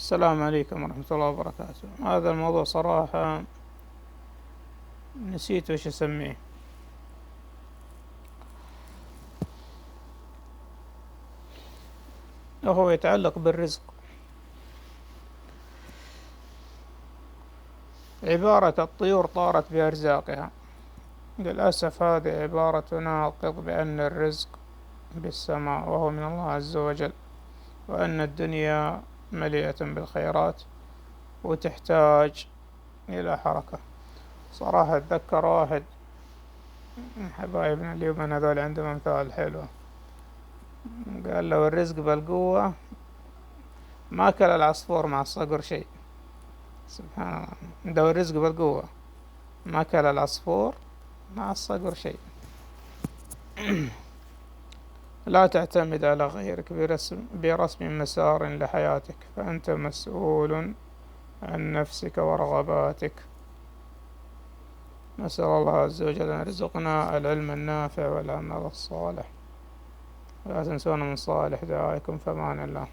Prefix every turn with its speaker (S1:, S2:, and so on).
S1: السلام عليكم ورحمة الله وبركاته. هذا الموضوع صراحة نسيت وش أسميه. وهو يتعلق بالرزق. عبارة الطيور طارت بأرزاقها، للأسف هذه عبارة تناقض بأن الرزق بالسماء وهو من الله عز وجل، وأن الدنيا مليئة بالخيرات وتحتاج إلى حركة. صراحة أتذكر واحد من حبايبنا اليوم هذول عندهم أمثال حلوة، قال لو الرزق بالقوة ما كل العصفور مع الصقر شيء. سبحان الله، لو الرزق بالقوة ما كل العصفور مع الصقر شيء. لا تعتمد على غيرك برسم مسار لحياتك، فأنت مسؤول عن نفسك ورغباتك. نسأل الله عز وجل أن يرزقنا العلم النافع والعمل الصالح، ولا تنسونا من صالح دعائكم، فمان الله.